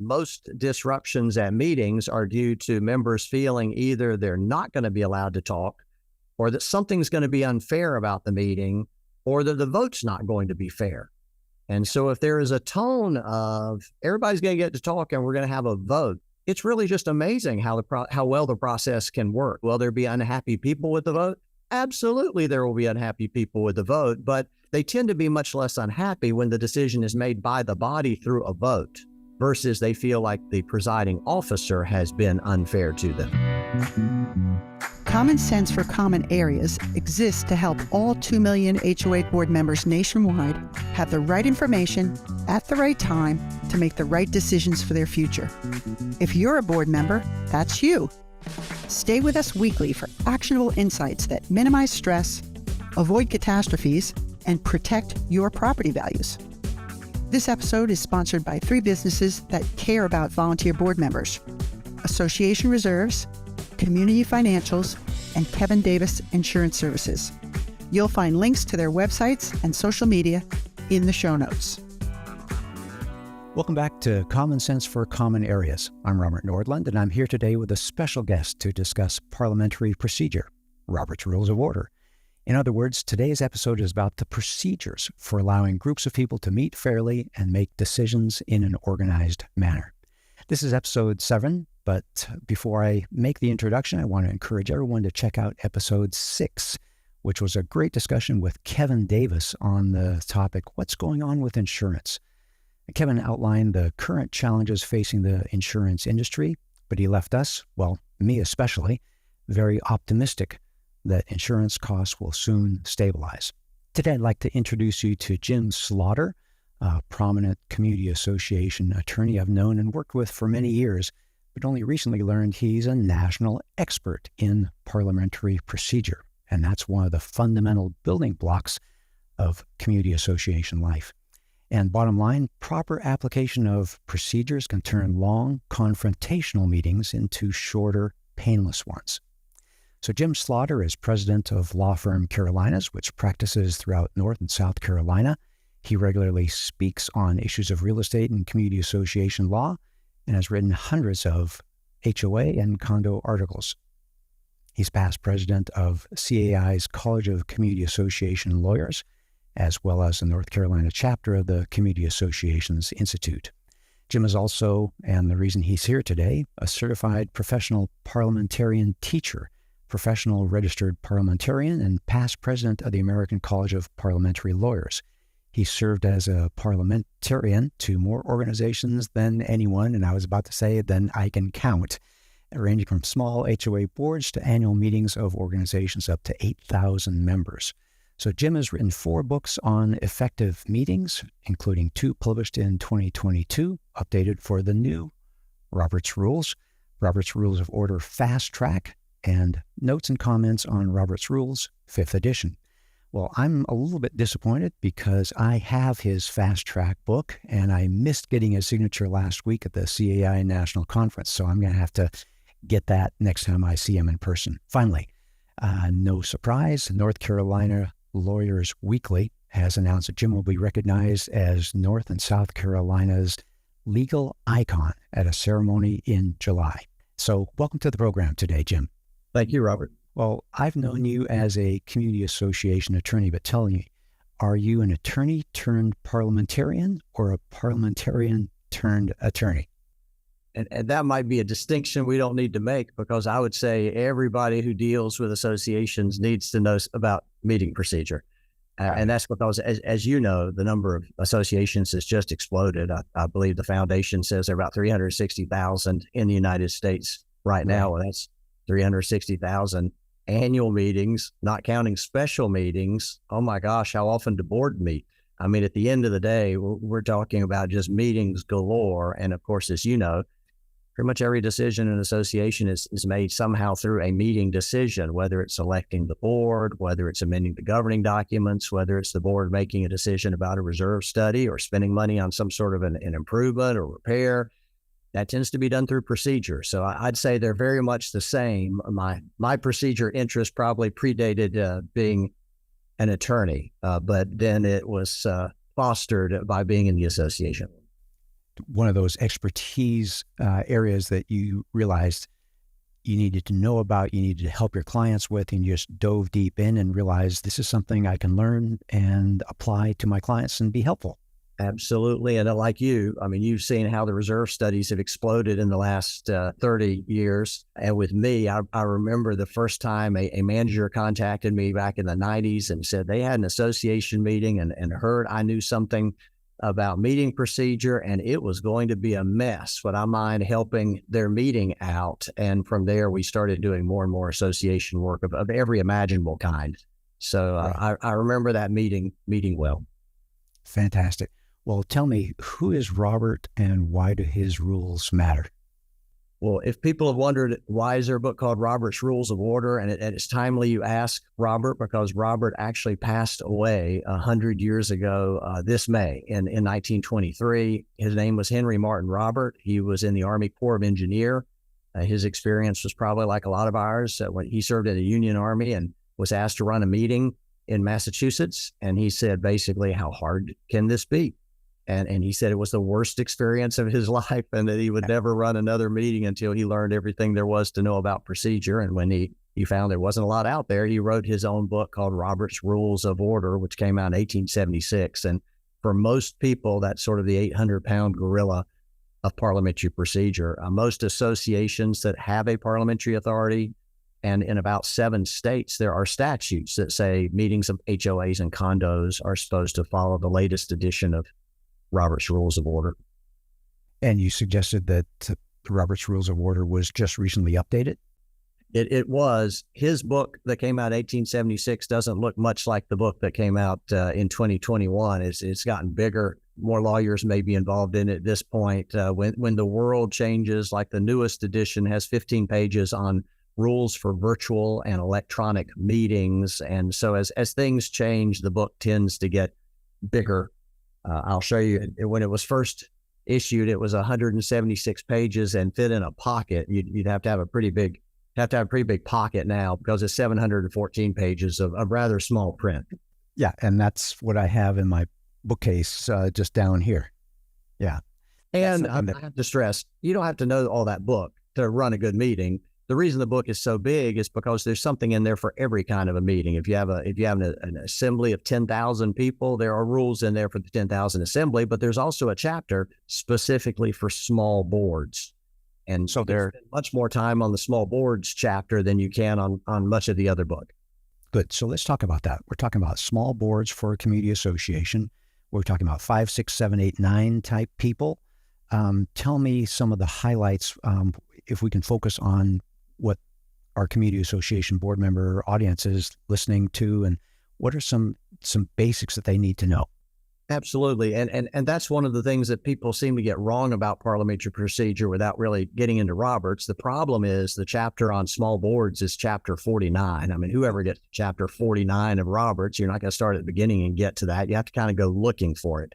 most disruptions at meetings are due to members feeling either they're not going to be allowed to talk, or that something's going to be unfair about the meeting, or that the vote's not going to be fair. And so if there is a tone of everybody's going to get to talk and we're going to have a vote, it's really just amazing how well the process can work. Will there be unhappy people with the vote? Absolutely, there will be unhappy people with the vote, but they tend to be much less unhappy when the decision is made by the body through a vote versus they feel like the presiding officer has been unfair to them. Common Sense for Common Areas exists to help all 2 million HOA board members nationwide have the right information at the right time to make the right decisions for their future. If you're a board member, that's you. Stay with us weekly for actionable insights that minimize stress, avoid catastrophes, and protect your property values. This episode is sponsored by 3 businesses that care about volunteer board members: Association Reserves, Community Financials, and Kevin Davis Insurance Services. You'll find links to their websites and social media in the show notes. Welcome back to Common Sense for Common Areas. I'm Robert Nordlund, and I'm here today with a special guest to discuss parliamentary procedure, Robert's Rules of Order. In other words, today's episode is about the procedures for allowing groups of people to meet fairly and make decisions in an organized manner. This is episode 7, but before I make the introduction, I want to encourage everyone to check out episode 6, which was a great discussion with Kevin Davis on the topic, what's going on with insurance? Kevin outlined the current challenges facing the insurance industry, but he left us, well, me especially, very optimistic that insurance costs will soon stabilize. Today, I'd like to introduce you to Jim Slaughter, a prominent community association attorney I've known and worked with for many years, but only recently learned he's a national expert in parliamentary procedure. And that's one of the fundamental building blocks of community association life. And bottom line, proper application of procedures can turn long, confrontational meetings into shorter, painless ones. So Jim Slaughter is president of law firm Carolinas, which practices throughout North and South Carolina. He regularly speaks on issues of real estate and community association law and has written hundreds of HOA and condo articles. He's past president of CAI's College of Community Association Lawyers, as well as the North Carolina chapter of the Community Associations Institute. Jim is also, and the reason he's here today, a certified professional parliamentarian teacher, professional registered parliamentarian, and past president of the American College of Parliamentary Lawyers. He served as a parliamentarian to more organizations than anyone, and I was about to say than I can count, ranging from small HOA boards to annual meetings of organizations up to 8,000 members. So Jim has written 4 books on effective meetings, including 2 published in 2022, updated for the new Robert's Rules of Order Fast Track, and Notes and Comments on Robert's Rules, 5th edition. Well, I'm a little bit disappointed because I have his Fast Track book, and I missed getting his signature last week at the CAI National Conference, so I'm going to have to get that next time I see him in person. Finally, no surprise, North Carolina Lawyers Weekly has announced that Jim will be recognized as North and South Carolina's legal icon at a ceremony in July. So welcome to the program today, Jim. Thank you, Robert. Well, I've known you as a community association attorney, but tell me, are you an attorney turned parliamentarian or a parliamentarian turned attorney? And that might be a distinction we don't need to make, because I would say everybody who deals with associations needs to know about meeting procedure. And that's because, as you know, the number of associations has just exploded. I believe the foundation says there are about 360,000 in the United States right now. And that's 360,000 annual meetings, not counting special meetings. Oh my gosh, how often do board meet? I mean, at the end of the day, we're talking about just meetings galore. And of course, as you know, pretty much every decision in an association is made somehow through a meeting decision, whether it's selecting the board, whether it's amending the governing documents, whether it's the board making a decision about a reserve study or spending money on some sort of an improvement or repair. That tends to be done through procedure. So I'd say they're very much the same. My procedure interest probably predated being an attorney, but then it was fostered by being in the association. one of those expertise areas that you realized you needed to know about, you needed to help your clients with, and you just dove deep in and realized this is something I can learn and apply to my clients and be helpful. Absolutely. And like you, I mean, you've seen how the reserve studies have exploded in the last 30 years. And with me, I remember the first time a manager contacted me back in the 90s and said they had an association meeting and heard I knew something about meeting procedure, and it was going to be a mess. Would I mind helping their meeting out? And from there, we started doing more and more association work of every imaginable kind. So Right. I remember that meeting well. Fantastic. Well, tell me, who is Robert and why do his rules matter? Well, if people have wondered why is there a book called Robert's Rules of Order, and it's timely you ask Robert, because Robert actually passed away 100 years ago this May in 1923. His name was Henry Martin Robert. He was in the Army Corps of Engineer. His experience was probably like a lot of ours. When he served in the Union Army and was asked to run a meeting in Massachusetts, and he said basically, how hard can this be? And he said it was the worst experience of his life, and that he would never run another meeting until he learned everything there was to know about procedure. And when he found there wasn't a lot out there, he wrote his own book called Robert's Rules of Order, which came out in 1876. And for most people, that's sort of the 800-pound gorilla of parliamentary procedure. Most associations that have a parliamentary authority, and in about 7 states, there are statutes that say meetings of HOAs and condos are supposed to follow the latest edition of Robert's Rules of Order. And you suggested that Robert's Rules of Order was just recently updated? It was. His book that came out in 1876 doesn't look much like the book that came out in 2021. It's gotten bigger. More lawyers may be involved in it at this point. When the world changes, like the newest edition has 15 pages on rules for virtual and electronic meetings. And so as things change, the book tends to get bigger. I'll show you, when it was first issued, it was 176 pages and fit in a pocket. You'd have to have a pretty big pocket now, because it's 714 pages of rather small print. Yeah, and that's what I have in my bookcase just down here. Yeah. And I have to stress, you don't have to know all that book to run a good meeting. The reason the book is so big is because there's something in there for every kind of a meeting. If you have an assembly of 10,000 people, there are rules in there for the 10,000 assembly, but there's also a chapter specifically for small boards. And so there's much more time on the small boards chapter than you can on much of the other book. Good. So let's talk about that. We're talking about small boards for a community association. We're talking about 5, 6, 7, 8, 9 type people. Tell me some of the highlights, if we can focus on what our community association board member audience is listening to, and what are some basics that they need to know? Absolutely. And that's one of the things that people seem to get wrong about parliamentary procedure without really getting into Roberts. The problem is the chapter on small boards is chapter 49. I mean, whoever gets to chapter 49 of Roberts, you're not going to start at the beginning and get to that. You have to kind of go looking for it.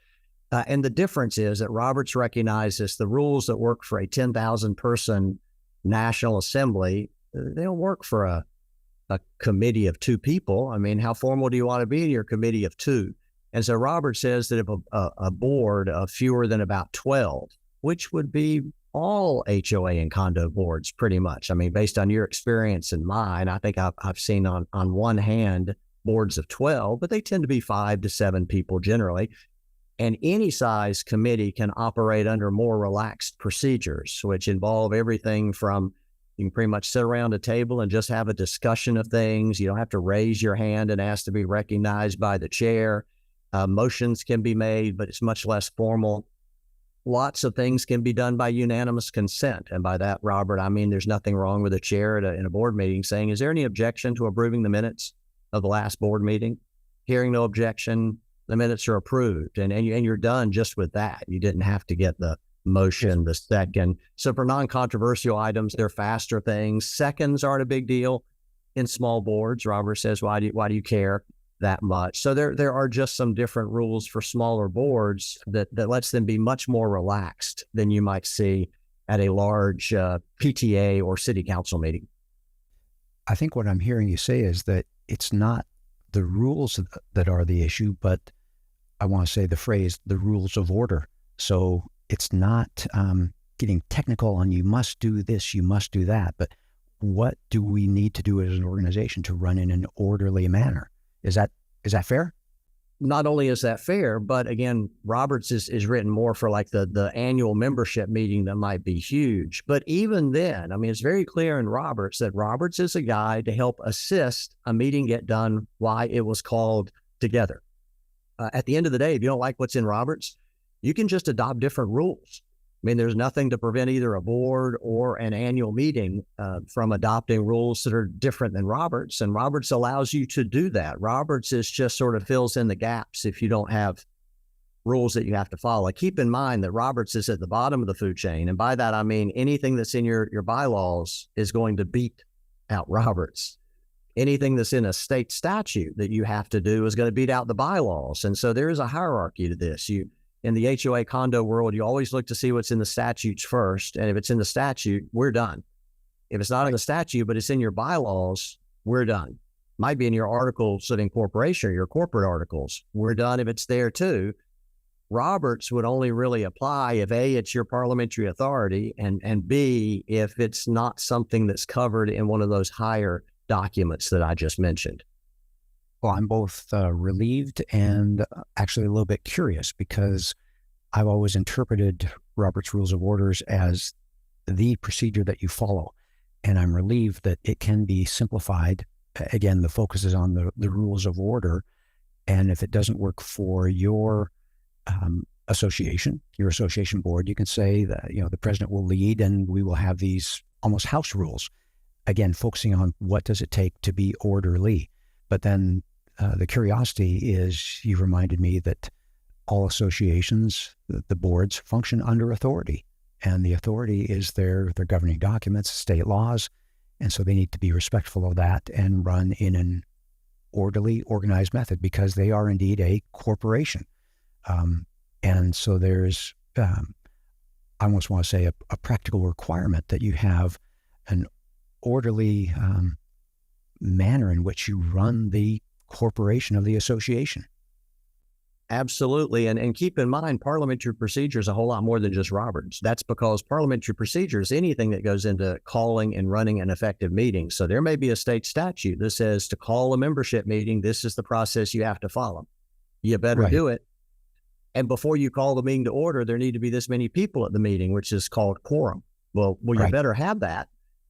And the difference is that Roberts recognizes the rules that work for a 10,000 person National Assembly, they don't work for a committee of 2 people. I mean, how formal do you want to be in your committee of 2? And so Robert says that if a board of fewer than about 12, which would be all HOA and condo boards pretty much. I mean, based on your experience and mine, I think I've seen on one hand boards of 12, but they tend to be 5 to 7 people generally. And any size committee can operate under more relaxed procedures, which involve everything from, you can pretty much sit around a table and just have a discussion of things. You don't have to raise your hand and ask to be recognized by the chair. Motions can be made, but it's much less formal. Lots of things can be done by unanimous consent. And by that, Robert, I mean there's nothing wrong with a chair in a board meeting saying, is there any objection to approving the minutes of the last board meeting? Hearing no objection, the minutes are approved, and you're done just with that. You didn't have to get the motion, the second. So for non-controversial items, they're faster things. Seconds aren't a big deal in small boards. Robert says, why do you care that much? So there are just some different rules for smaller boards that lets them be much more relaxed than you might see at a large PTA or city council meeting. I think what I'm hearing you say is that it's not the rules that are the issue, but I want to say the phrase, the rules of order. So it's not getting technical on you must do this, you must do that, but what do we need to do as an organization to run in an orderly manner? Is that fair? Not only is that fair, but again, Roberts is written more for like the annual membership meeting that might be huge. But even then, I mean, it's very clear in Roberts that Roberts is a guide to help assist a meeting get done why it was called together. At the end of the day, if you don't like what's in Roberts, you can just adopt different rules. I mean, there's nothing to prevent either a board or an annual meeting from adopting rules that are different than Roberts, and Roberts allows you to do that. Roberts is just sort of fills in the gaps if you don't have rules that you have to follow. Keep in mind that Roberts is at the bottom of the food chain, and by that I mean anything that's in your bylaws is going to beat out Roberts. Anything that's in a state statute that you have to do is going to beat out the bylaws, and so there is a hierarchy to this. In the HOA condo world, you always look to see what's in the statutes first. And if it's in the statute, we're done. If it's not in the statute, but it's in your bylaws, we're done. Might be in your articles of incorporation or your corporate articles. We're done if it's there too. Roberts would only really apply if A, it's your parliamentary authority, and B, if it's not something that's covered in one of those higher documents that I just mentioned. Well, I'm both relieved and actually a little bit curious, because I've always interpreted Robert's Rules of Orders as the procedure that you follow. And I'm relieved that it can be simplified. Again, the focus is on the rules of order. And if it doesn't work for your association board, you can say that, the president will lead and we will have these almost house rules. Again, focusing on what does it take to be orderly. But then the curiosity is, you reminded me that all associations, the boards, function under authority, and the authority is their governing documents, state laws, and so they need to be respectful of that and run in an orderly, organized method, because they are indeed a corporation. And so there's, I almost want to say, a practical requirement that you have an orderly manner in which you run the corporation of the association. Absolutely. And keep in mind, parliamentary procedure is a whole lot more than just Roberts. That's because parliamentary procedure is anything that goes into calling and running an effective meeting. So there may be a state statute that says to call a membership meeting, this is the process you have to follow. You better do it. And before you call the meeting to order, there need to be this many people at the meeting, which is called quorum. Well, you better have that.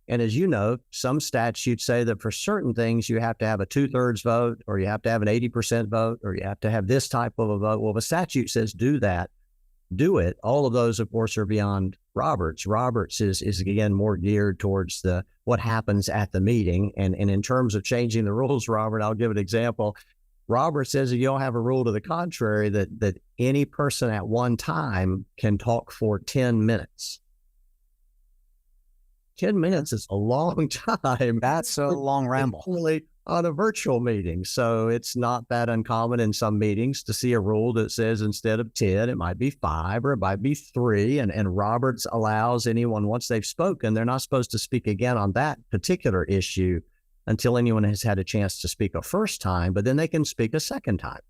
And as you know, some statutes say that for certain things, you have to have a 2/3 vote, or you have to have an 80% vote, or you have to have this type of a vote. Well, if a statute says do that, do it. All of those, of course, are beyond Roberts. Roberts is again, more geared towards what happens at the meeting. And in terms of changing the rules, Robert, I'll give an example. Robert says if you don't have a rule to the contrary, that any person at one time can talk for 10 minutes. 10 minutes is a long time. That's a long ramble. On a virtual meeting. So it's not that uncommon in some meetings to see a rule that says instead of 10, it might be 5 or it might be 3. And Roberts allows anyone, once they've spoken, they're not supposed to speak again on that particular issue until anyone has had a chance to speak a first time, but then they can speak a second time.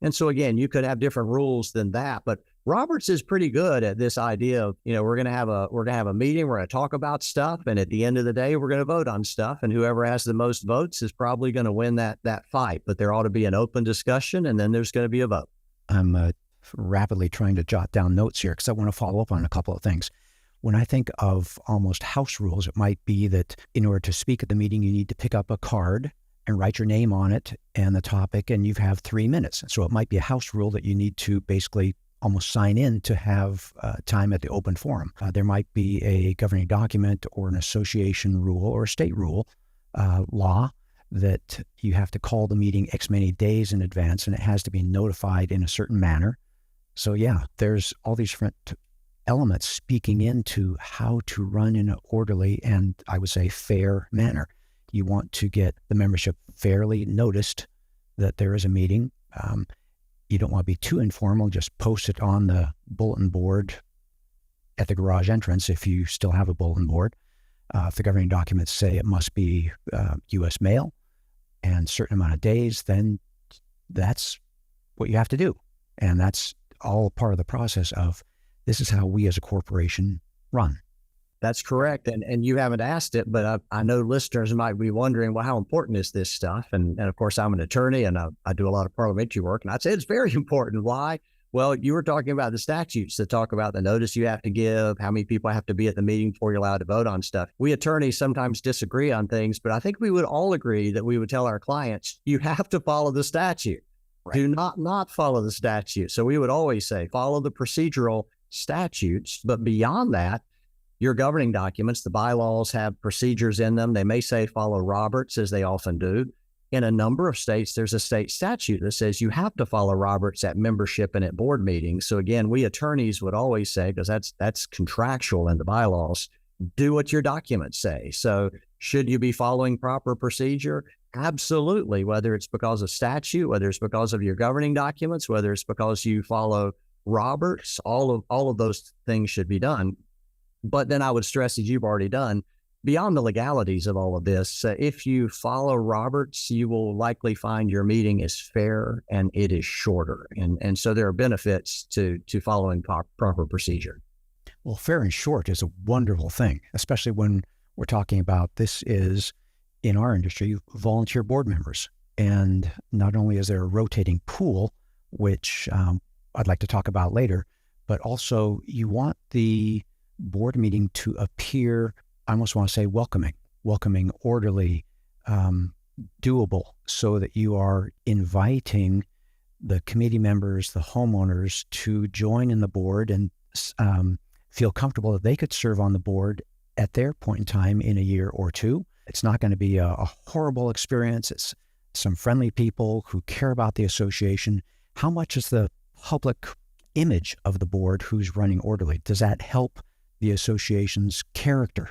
And so again, you could have different rules than that, but Roberts is pretty good at this idea of, we're going to have a meeting, we're going to talk about stuff, and at the end of the day, we're going to vote on stuff, and whoever has the most votes is probably going to win that fight. But there ought to be an open discussion, and then there's going to be a vote. I'm rapidly trying to jot down notes here because I want to follow up on a couple of things. When I think of almost house rules, it might be that in order to speak at the meeting, you need to pick up a card and write your name on it and the topic, and you have 3 minutes. So it might be a house rule that you need to basically almost sign in to have time at the open forum. There might be a governing document or an association rule or a state rule, law, that you have to call the meeting X many days in advance, and it has to be notified in a certain manner. So yeah, there's all these different elements speaking into how to run in an orderly and, I would say, fair manner. You want to get the membership fairly noticed that there is a meeting. You don't want to be too informal, just post it on the bulletin board at the garage entrance if you still have a bulletin board. If the governing documents say it must be U.S. mail and a certain amount of days, then that's what you have to do. And that's all part of the process of This is how we as a corporation run. That's correct. And you haven't asked it, but I know listeners might be wondering, well, how important is this stuff? And of course, I'm an attorney and I do a lot of parliamentary work. And I'd say it's very important. Why? Well, you were talking about the statutes that talk about the notice you have to give, how many people have to be at the meeting before you're allowed to vote on stuff. We attorneys sometimes disagree on things, but I think we would all agree that we would tell our clients, you have to follow the statute. Right. Do not follow the statute. So we would always say, follow the procedural statutes. But beyond that, your governing documents, the bylaws have procedures in them. They may say follow Roberts, as they often do. In a number of states, there's a state statute that says you have to follow Roberts at membership and at board meetings. So again, we attorneys would always say, because that's contractual in the bylaws, do what your documents say. So should you be following proper procedure? Absolutely. Whether it's because of statute, whether it's because of your governing documents, whether it's because you follow Roberts, all of those things should be done. But then I would stress, as you've already done, beyond the legalities of all of this, if you follow Roberts, you will likely find your meeting is fair and it is shorter. And so there are benefits to following proper procedure. Well, fair and short is a wonderful thing, especially when we're talking about this is, in our industry, volunteer board members. And not only is there a rotating pool, which I'd like to talk about later, but also you want the board meeting to appear, I almost want to say welcoming, orderly, doable, so that you are inviting the committee members, the homeowners to join in the board and feel comfortable that they could serve on the board at their point in time in a year or two. It's not going to be a horrible experience. It's some friendly people who care about the association. How much is the public image of the board who's running orderly? Does that help the association's character?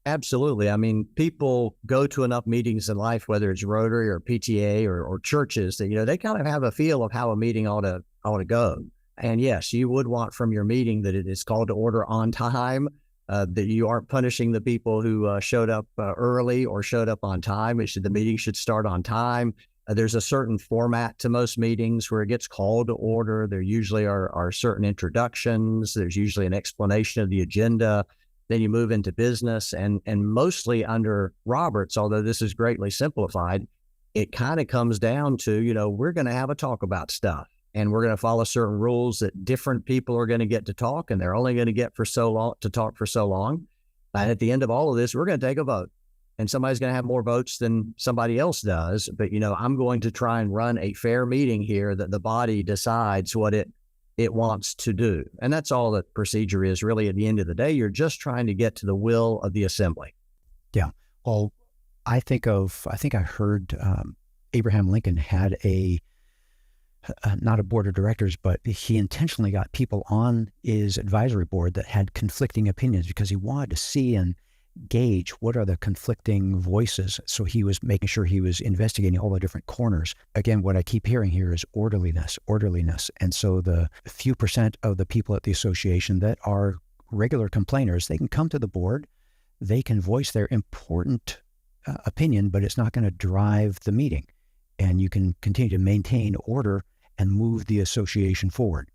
Absolutely. I mean, people go to enough meetings in life, whether it's Rotary or PTA or churches, that, they kind of have a feel of how a meeting ought to go. And yes, you would want from your meeting that it is called to order on time, that you aren't punishing the people who showed up early or showed up on time. The meeting should start on time. There's a certain format to most meetings where it gets called to order. There usually are certain introductions. There's usually an explanation of the agenda. Then you move into business, and mostly under Roberts, although this is greatly simplified, it kind of comes down to, we're going to have a talk about stuff, and we're going to follow certain rules that different people are going to get to talk, and they're only going to get to talk for so long. And at the end of all of this, we're going to take a vote. And somebody's going to have more votes than somebody else does. But, I'm going to try and run a fair meeting here that the body decides what it wants to do. And that's all that procedure is really. At the end of the day, you're just trying to get to the will of the assembly. Yeah. Well, I think I heard Abraham Lincoln had not a board of directors, but he intentionally got people on his advisory board that had conflicting opinions because he wanted to see and gauge what are the conflicting voices. So he was making sure he was investigating all the different corners. Again, what I keep hearing here is orderliness. And so the few percent of the people at the association that are regular complainers, they can come to the board, they can voice their important opinion, but it's not going to drive the meeting. And you can continue to maintain order and move the association forward.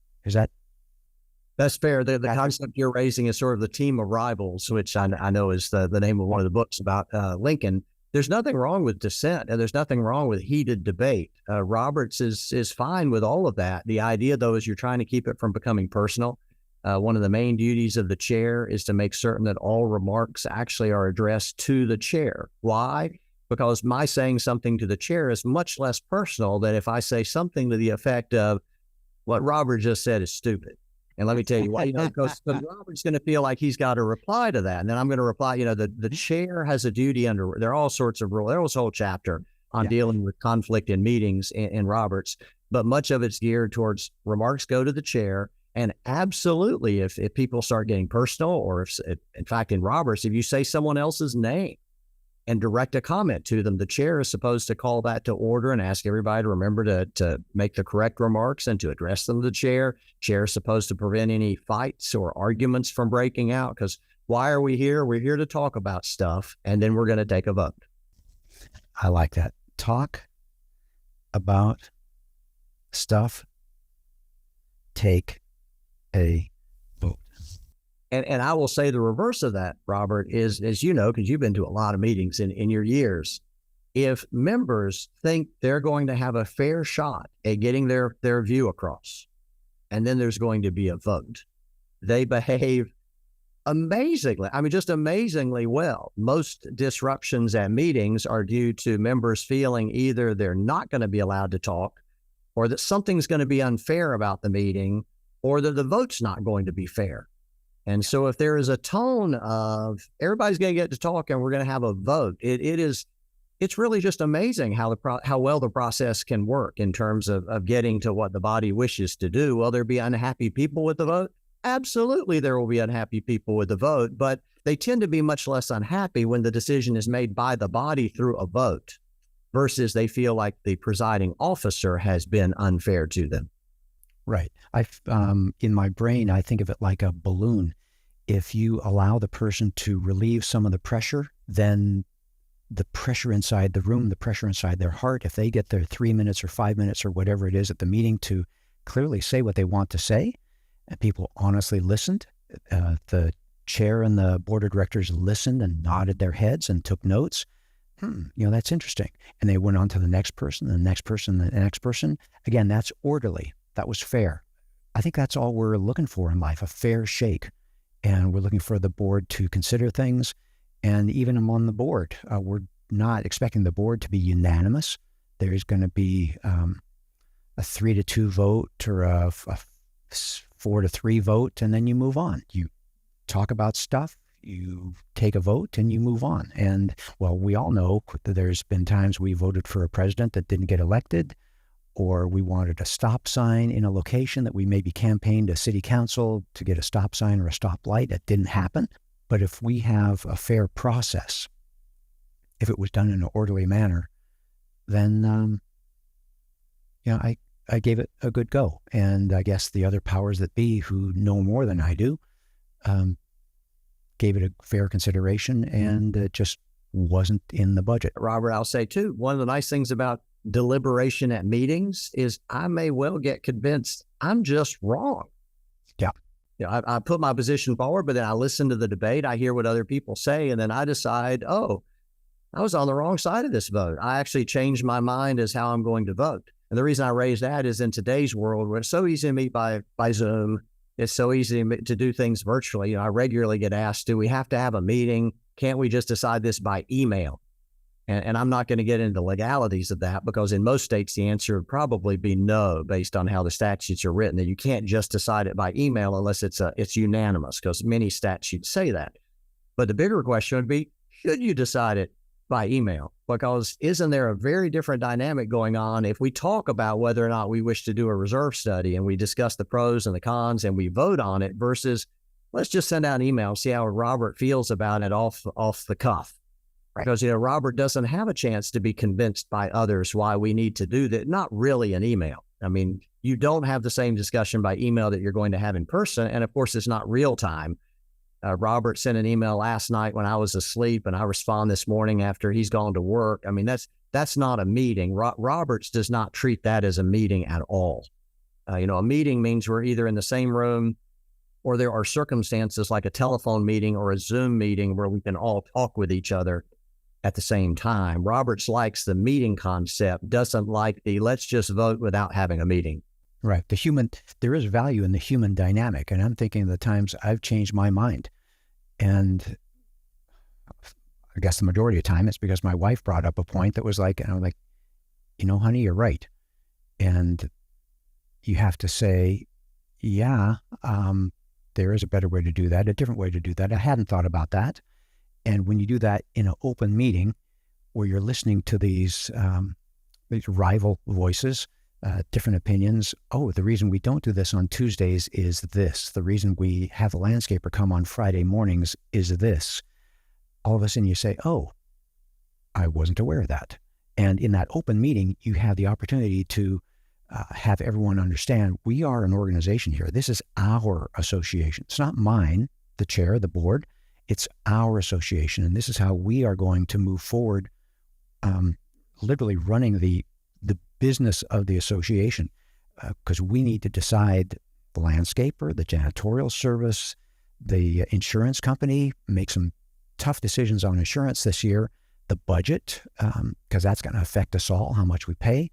That's fair. The concept you're raising is sort of the team of rivals, which I know is the name of one of the books about Lincoln. There's nothing wrong with dissent, and there's nothing wrong with heated debate. Roberts is fine with all of that. The idea, though, is you're trying to keep it from becoming personal. One of the main duties of the chair is to make certain that all remarks actually are addressed to the chair. Why? Because my saying something to the chair is much less personal than if I say something to the effect of, what Robert just said is stupid. And let me tell you why, because Robert's going to feel like he's got to reply to that. And then I'm going to reply, the chair has a duty there are all sorts of rules. There was a whole chapter on dealing with conflict in meetings in Roberts, but much of it's geared towards remarks go to the chair. And absolutely, if people start getting personal, or if in fact, in Roberts, if you say someone else's name and direct a comment to them, the chair is supposed to call that to order and ask everybody to remember to make the correct remarks and to address them to the chair. Chair is supposed to prevent any fights or arguments from breaking out, because why are we here? We're here to talk about stuff, and then we're going to take a vote. I like that. Talk about stuff, take a vote. And I will say the reverse of that, Robert, is, as you know, because you've been to a lot of meetings in your years, if members think they're going to have a fair shot at getting their view across, and then there's going to be a vote, they behave amazingly, I mean, just amazingly well. Most disruptions at meetings are due to members feeling either they're not going to be allowed to talk, or that something's going to be unfair about the meeting, or that the vote's not going to be fair. And so if there is a tone of everybody's going to get to talk and we're going to have a vote, it's really just amazing how well the process can work in terms of getting to what the body wishes to do. Will there be unhappy people with the vote? Absolutely, there will be unhappy people with the vote, but they tend to be much less unhappy when the decision is made by the body through a vote versus they feel like the presiding officer has been unfair to them. Right. In my brain, I think of it like a balloon. If you allow the person to relieve some of the pressure, then the pressure inside the room, the pressure inside their heart, if they get their 3 minutes or 5 minutes or whatever it is at the meeting to clearly say what they want to say, and people honestly listened, the chair and the board of directors listened and nodded their heads and took notes, that's interesting. And they went on to the next person, the next person, the next person. Again, that's orderly. That was fair. I think that's all we're looking for in life, a fair shake. And we're looking for the board to consider things. And even among the board, we're not expecting the board to be unanimous. There's going to be a 3-2 vote or a 4-3 vote, and then you move on. You talk about stuff, you take a vote, and you move on. And, well, we all know that there's been times we voted for a president that didn't get elected, or we wanted a stop sign in a location that we maybe campaigned to city council to get a stop sign or a stoplight. It didn't happen. But if we have a fair process, if it was done in an orderly manner, then, I gave it a good go. And I guess the other powers that be who know more than I do gave it a fair consideration, and it just wasn't in the budget. Robert, I'll say too, one of the nice things about deliberation at meetings is I may well get convinced I'm just wrong. Yeah. I put my position forward, but then I listen to the debate, I hear what other people say, and then I decide, I was on the wrong side of this vote. I actually changed my mind as how I'm going to vote. And the reason I raise that is in today's world where it's so easy to meet by Zoom, it's so easy to do things virtually. I regularly get asked, do we have to have a meeting? Can't we just decide this by email? And I'm not going to get into the legalities of that, because in most states, the answer would probably be no, based on how the statutes are written, that you can't just decide it by email unless it's unanimous, because many statutes say that. But the bigger question would be, should you decide it by email? Because isn't there a very different dynamic going on if we talk about whether or not we wish to do a reserve study and we discuss the pros and the cons and we vote on it versus let's just send out an email, see how Robert feels about it off the cuff. Because, Robert doesn't have a chance to be convinced by others why we need to do that. Not really an email. I mean, you don't have the same discussion by email that you're going to have in person. And of course, it's not real time. Robert sent an email last night when I was asleep, and I respond this morning after he's gone to work. I mean, that's not a meeting. Roberts does not treat that as a meeting at all. A meeting means we're either in the same room, or there are circumstances like a telephone meeting or a Zoom meeting where we can all talk with each other at the same time. Roberts likes the meeting concept, doesn't like the let's just vote without having a meeting. Right. There is value in the human dynamic. And I'm thinking of the times I've changed my mind. And I guess the majority of the time it's because my wife brought up a point that was like, and I'm like, honey, you're right. And you have to say, there is a better way to do that, a different way to do that. I hadn't thought about that. And when you do that in an open meeting where you're listening to these rival voices, different opinions. The reason we don't do this on Tuesdays is this. The reason we have the landscaper come on Friday mornings is this. All of a sudden you say, I wasn't aware of that. And in that open meeting, you have the opportunity to have everyone understand we are an organization here. This is our association. It's not mine, the chair, the board. It's our association, and this is how we are going to move forward, literally running the business of the association, because we need to decide the landscaper, the janitorial service, the insurance company, make some tough decisions on insurance this year, the budget, because that's going to affect us all, how much we pay.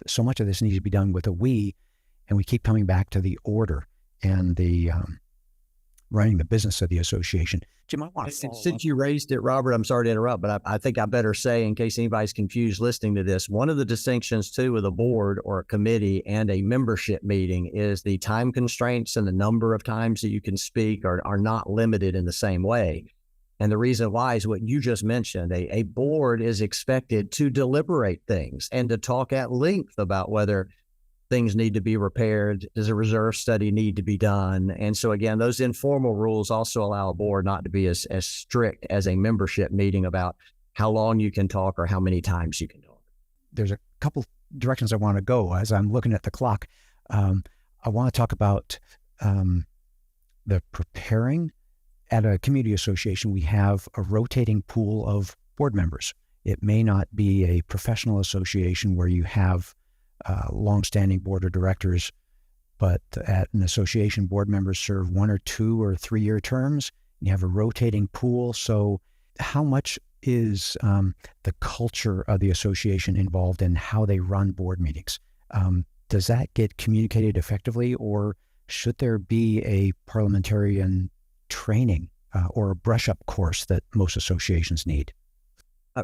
So much of this needs to be done with a we, and we keep coming back to the order and the running the business of the association. Jim, I want to follow Since you raised it, Robert, I'm sorry to interrupt, but I think I better say, in case anybody's confused listening to this, one of the distinctions too with a board or a committee and a membership meeting is the time constraints and the number of times that you can speak are not limited in the same way. And the reason why is what you just mentioned. A board is expected to deliberate things and to talk at length about whether things need to be repaired. Does a reserve study need to be done? And so again, those informal rules also allow a board not to be as strict as a membership meeting about how long you can talk or how many times you can talk. There's a couple directions I want to go as I'm looking at the clock. I want to talk about the preparing. At a community association, we have a rotating pool of board members. It may not be a professional association where you have longstanding board of directors, but at an association, board members serve 1 or 2 or 3 year terms. You have a rotating pool. So how much is the culture of the association involved in how they run board meetings? Does that get communicated effectively, or should there be a parliamentarian training or a brush-up course that most associations need?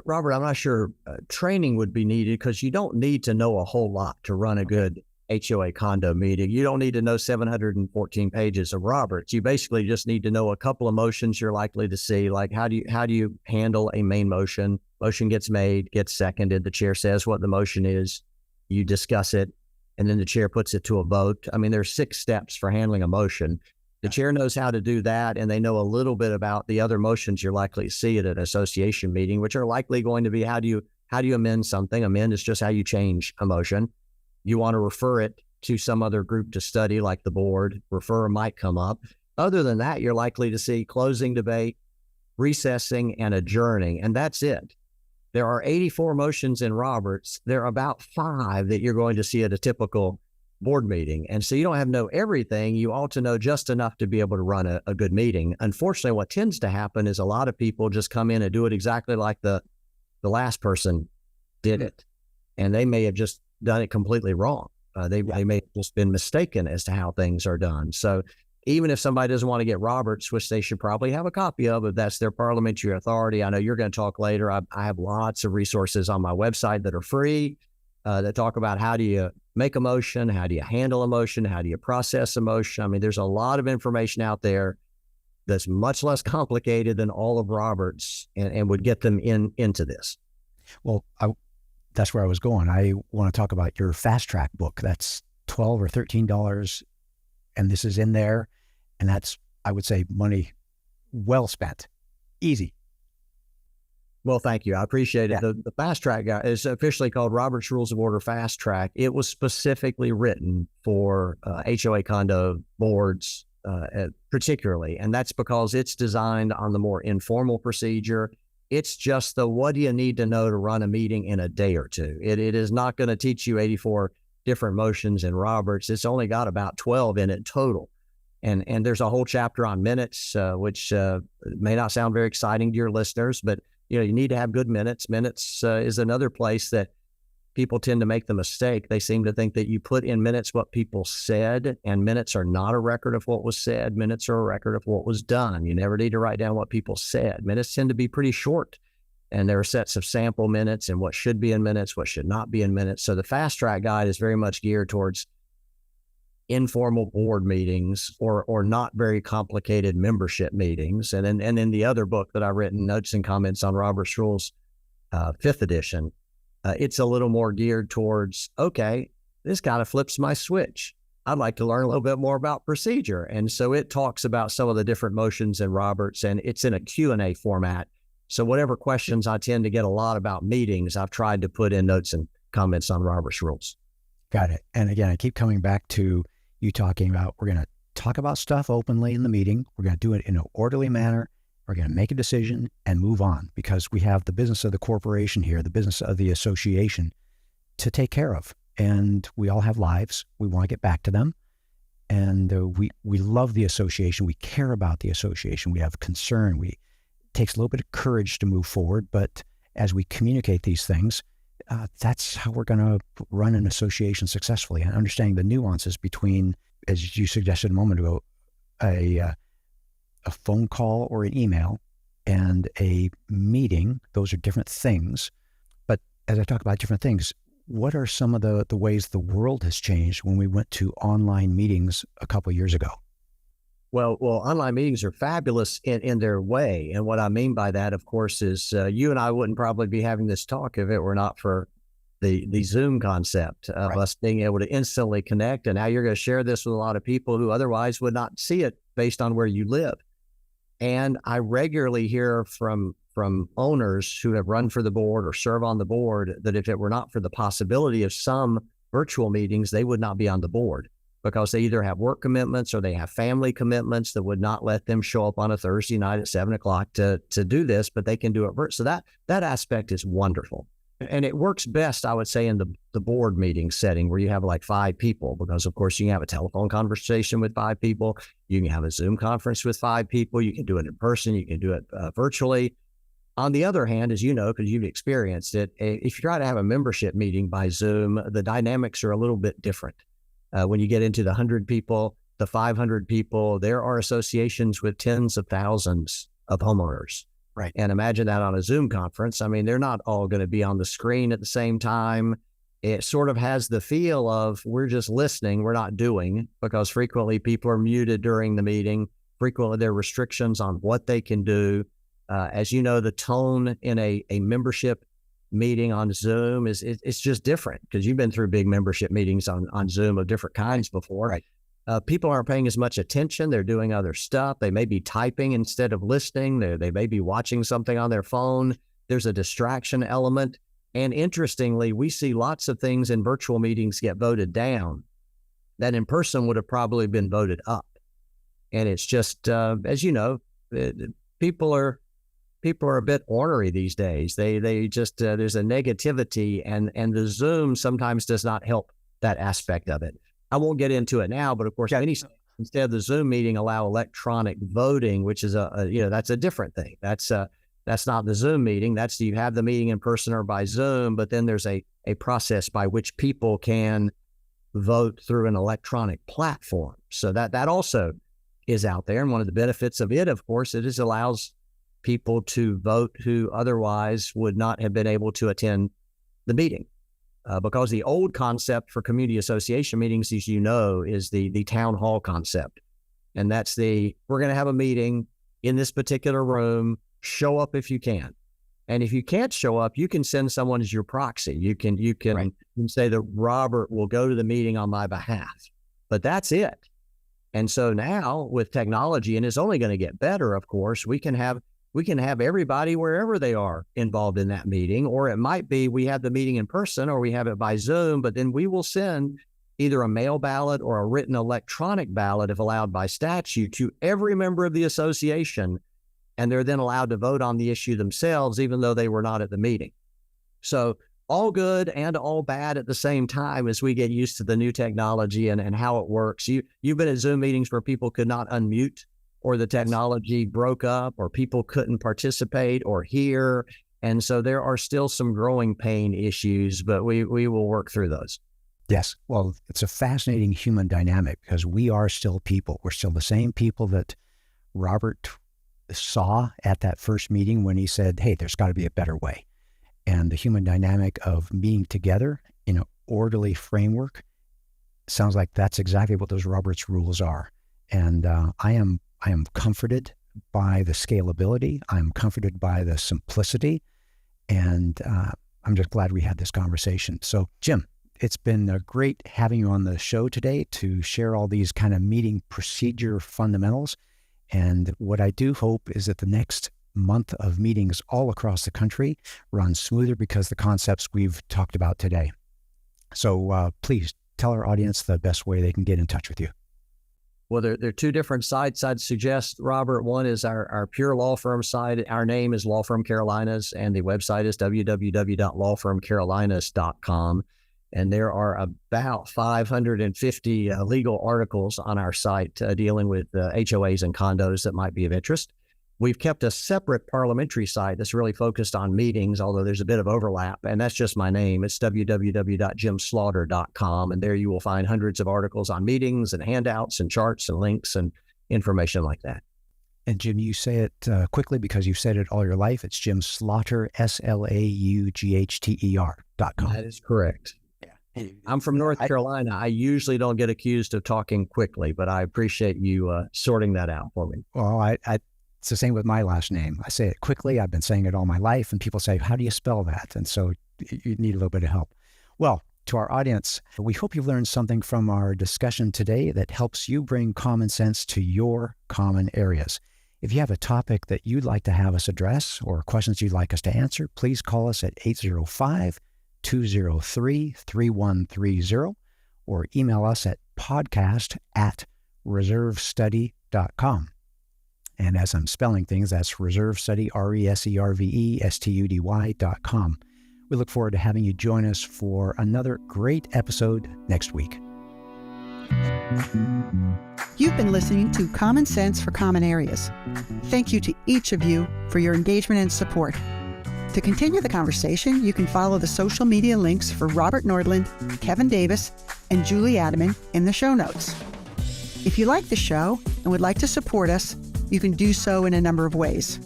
Robert, I'm not sure training would be needed because you don't need to know a whole lot to run a good HOA condo meeting. You don't need to know 714 pages of Roberts. You basically just need to know a couple of motions you're likely to see, like how do you handle a main motion? Motion gets made, gets seconded. The chair says what the motion is. You discuss it, and then the chair puts it to a vote. I mean, there's 6 steps for handling a motion. The chair knows how to do that, and they know a little bit about the other motions you're likely to see at an association meeting, which are likely going to be how do you amend something? Amend is just how you change a motion. You want to refer it to some other group to study, like the board. Refer might come up. Other than that, you're likely to see closing debate, recessing, and adjourning, and that's it. There are 84 motions in Roberts. There are about 5 that you're going to see at a typical board meeting. And so you don't have to know everything. You ought to know just enough to be able to run a good meeting. Unfortunately, what tends to happen is a lot of people just come in and do it exactly like the last person did it. And they may have just done it completely wrong. They may have just been mistaken as to how things are done. So even if somebody doesn't want to get Roberts, which they should probably have a copy of, if that's their parliamentary authority. I know you're going to talk later. I have lots of resources on my website that are free that talk about how do you make a motion, how do you handle a motion, how do you process a motion. I mean, there's a lot of information out there that's much less complicated than all of Roberts and would get them into this. Well, that's where I was going. I want to talk about your fast track book. That's $12 or $13, and this is in there, and that's, I would say, money well spent. Easy. Well, thank you. I appreciate it. Yeah. The fast track guy is officially called Robert's Rules of Order Fast Track. It was specifically written for HOA condo boards, particularly, and that's because it's designed on the more informal procedure. It's just the what do you need to know to run a meeting in a day or two. It is not going to teach you 84 different motions in Roberts. It's only got about 12 in it total. And there's a whole chapter on minutes, which may not sound very exciting to your listeners, but you need to have good minutes. Minutes is another place that people tend to make the mistake. They seem to think that you put in minutes what people said, and minutes are not a record of what was said. Minutes are a record of what was done. You never need to write down what people said. Minutes tend to be pretty short, and there are sets of sample minutes and what should be in minutes, what should not be in minutes. So the fast track guide is very much geared towards informal board meetings or not very complicated membership meetings. And in the other book that I've written, Notes and Comments on Robert's Rules, 5th edition, it's a little more geared towards, okay, this kind of flips my switch. I'd like to learn a little bit more about procedure. And so it talks about some of the different motions in Roberts, and it's in a Q&A format. So whatever questions I tend to get a lot about meetings, I've tried to put in Notes and Comments on Robert's Rules. Got it. And again, I keep coming back to you talking about, we're going to talk about stuff openly in the meeting. We're going to do it in an orderly manner. We're going to make a decision and move on, because we have the business of the corporation here, the business of the association to take care of. And we all have lives. We want to get back to them. And we love the association. We care about the association. We have concern. It takes a little bit of courage to move forward, but as we communicate these things, that's how we're going to run an association successfully. And understanding the nuances between, as you suggested a moment ago, a phone call or an email and a meeting. Those are different things. But as I talk about different things, what are some of the ways the world has changed when we went to online meetings a couple of years ago? Well, online meetings are fabulous in their way. And what I mean by that, of course, is you and I wouldn't probably be having this talk if it were not for the Zoom concept of Right. us being able to instantly connect. And now you're going to share this with a lot of people who otherwise would not see it based on where you live. And I regularly hear from owners who have run for the board or serve on the board that if it were not for the possibility of some virtual meetings, they would not be on the board, because they either have work commitments or they have family commitments that would not let them show up on a Thursday night at 7:00 to do this, but they can do it. So that aspect is wonderful. And it works best, I would say, in the board meeting setting where you have like 5 people, because of course you can have a telephone conversation with 5 people. You can have a Zoom conference with 5 people. You can do it in person. You can do it virtually. On the other hand, as you know, because you've experienced it, if you try to have a membership meeting by Zoom, the dynamics are a little bit different. When you get into the 100 people, the 500 people, there are associations with tens of thousands of homeowners. Right. And imagine that on a Zoom conference. I mean, they're not all going to be on the screen at the same time. It sort of has the feel of we're just listening, we're not doing, because frequently people are muted during the meeting. Frequently there are restrictions on what they can do. As you know, the tone in a membership meeting on Zoom it's just different, because you've been through big membership meetings on Zoom of different kinds before. Right. People aren't paying as much attention. They're doing other stuff. They may be typing instead of listening. They may be watching something on their phone. There's a distraction element. And interestingly, we see lots of things in virtual meetings get voted down that in person would have probably been voted up. And it's just, as you know, people are a bit ornery these days. They just, there's a negativity, and the Zoom sometimes does not help that aspect of it. I won't get into it now, but of course, many states, instead of the Zoom meeting, allow electronic voting, which is that's a different thing. That's not the Zoom meeting. That's, you have the meeting in person or by Zoom, but then there's a process by which people can vote through an electronic platform. So that also is out there. And one of the benefits of it, of course, it allows people to vote who otherwise would not have been able to attend the meeting. Because the old concept for community association meetings, as you know, is the town hall concept. And that's we're going to have a meeting in this particular room, show up if you can. And if you can't show up, you can send someone as your proxy. You can Right. say that Robert will go to the meeting on my behalf, but that's it. And so now with technology, and it's only going to get better, of course, we can have everybody wherever they are involved in that meeting. Or it might be we have the meeting in person or we have it by Zoom, but then we will send either a mail ballot or a written electronic ballot, if allowed by statute, to every member of the association. And they're then allowed to vote on the issue themselves, even though they were not at the meeting. So all good and all bad at the same time as we get used to the new technology and how it works. You've been at Zoom meetings where people could not unmute, or the technology broke up, or people couldn't participate or hear. And so there are still some growing pain issues, but we will work through those. Yes. Well, it's a fascinating human dynamic, because we are still people. We're still the same people that Robert saw at that first meeting when he said, hey, there's got to be a better way. And the human dynamic of being together in an orderly framework sounds like that's exactly what those Roberts rules are. And I am comforted by the scalability. I'm comforted by the simplicity. And I'm just glad we had this conversation. So, Jim, it's been great having you on the show today to share all these kind of meeting procedure fundamentals. And what I do hope is that the next month of meetings all across the country run smoother because the concepts we've talked about today. So please tell our audience the best way they can get in touch with you. Well, there are 2 different sites I'd suggest, Robert. One is our pure law firm site. Our name is Law Firm Carolinas, and the website is www.lawfirmcarolinas.com. And there are about 550 legal articles on our site dealing with HOAs and condos that might be of interest. We've kept a separate parliamentary site that's really focused on meetings, although there's a bit of overlap, and that's just my name. It's www.jimslaughter.com, and there you will find hundreds of articles on meetings and handouts and charts and links and information like that. And Jim, you say it quickly because you've said it all your life. It's Jim Slaughter, SLAUGHTER.com. That is correct. Yeah. I'm from North Carolina. I usually don't get accused of talking quickly, but I appreciate you sorting that out for me. Well, it's the same with my last name. I say it quickly. I've been saying it all my life, and people say, how do you spell that? And so you need a little bit of help. Well, to our audience, we hope you've learned something from our discussion today that helps you bring common sense to your common areas. If you have a topic that you'd like to have us address or questions you'd like us to answer, please call us at 805-203-3130 or email us at podcast@reservestudy.com. And as I'm spelling things, that's reservestudy, reservestudy.com. We look forward to having you join us for another great episode next week. You've been listening to Common Sense for Common Areas. Thank you to each of you for your engagement and support. To continue the conversation, you can follow the social media links for Robert Nordlund, Kevin Davis, and Julie Adamen in the show notes. If you like the show and would like to support us, you can do so in a number of ways.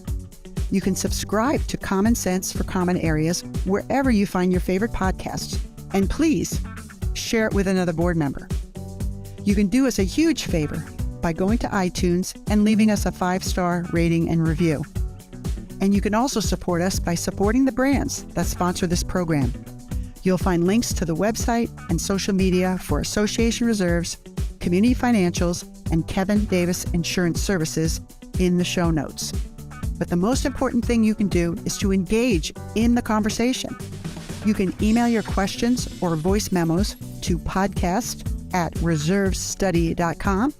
You can subscribe to Common Sense for Common Areas wherever you find your favorite podcasts, and please share it with another board member. You can do us a huge favor by going to iTunes and leaving us a 5-star rating and review. And you can also support us by supporting the brands that sponsor this program. You'll find links to the website and social media for Association Reserves, Community Financials, and Kevin Davis Insurance Services in the show notes. But the most important thing you can do is to engage in the conversation. You can email your questions or voice memos to podcast@reservestudy.com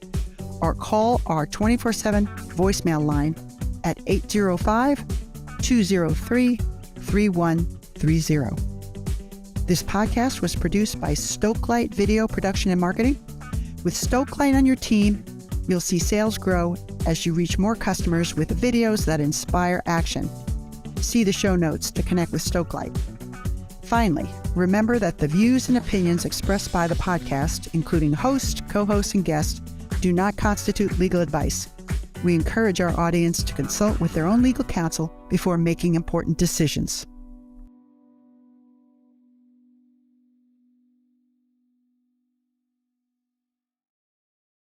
or call our 24/7 voicemail line at 805-203-3130. This podcast was produced by Stokelight Video Production and Marketing. With Stokelight on your team, you'll see sales grow as you reach more customers with videos that inspire action. See the show notes to connect with Stokelight. Finally, remember that the views and opinions expressed by the podcast, including host, co-host, and guest, do not constitute legal advice. We encourage our audience to consult with their own legal counsel before making important decisions.